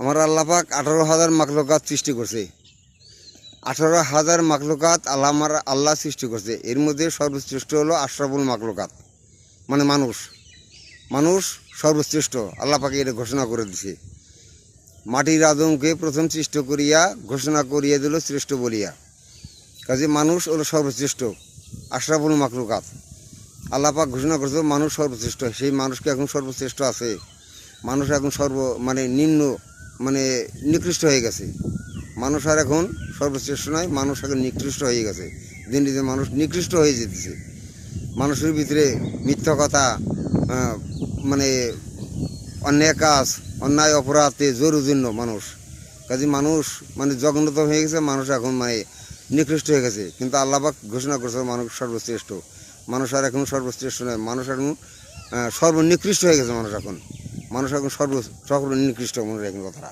আমার আল্লাহ পাক 18,000 মাখলুকাত সৃষ্টি করছে। 18,000 মাখলুকাত আল্লাহ সৃষ্টি করছে। এর মধ্যে সর্বশ্রেষ্ঠ হলো আশরাফুল মাখলুকাত, মানে মানুষ। মানুষ সর্বশ্রেষ্ঠ, আল্লাহ পাকে এটা ঘোষণা করে দিছে। মাটির আদমকে প্রথম সৃষ্টি করিয়া ঘোষণা করিয়া দিল শ্রেষ্ঠ বলিয়া। কাজে মানুষ হলো সর্বশ্রেষ্ঠ, আশরাফুল মাখলুকাত। আল্লাহ পাক ঘোষণা করছে মানুষ সর্বশ্রেষ্ঠ। সেই মানুষকে এখন সর্বশ্রেষ্ঠ আছে? মানুষ এখন নিম্ন নিকৃষ্ট হয়ে গেছে। মানুষ আর এখন সর্বশ্রেষ্ঠ নয়, মানুষ এখন নিকৃষ্ট হয়ে গেছে। দিন দিন মানুষ নিকৃষ্ট হয়ে যেতেছে। মানুষের ভিতরে মিথ্যা কথা, অন্যায় কাজ, অন্যায় অপরাধে জরুজন্য মানুষ। কাজে মানুষ জঘন্যতম হয়ে গেছে। মানুষ এখন নিকৃষ্ট হয়ে গেছে। কিন্তু আল্লাহ পাক ঘোষণা করছে মানুষ সর্বশ্রেষ্ঠ। মানুষ আর এখন সর্বশ্রেষ্ঠ নয়, মানুষ এখন সর্বনিকৃষ্ট হয়ে গেছে। মানুষ এখন সর্বনিকৃষ্ট মনে রাখেন কথাটা।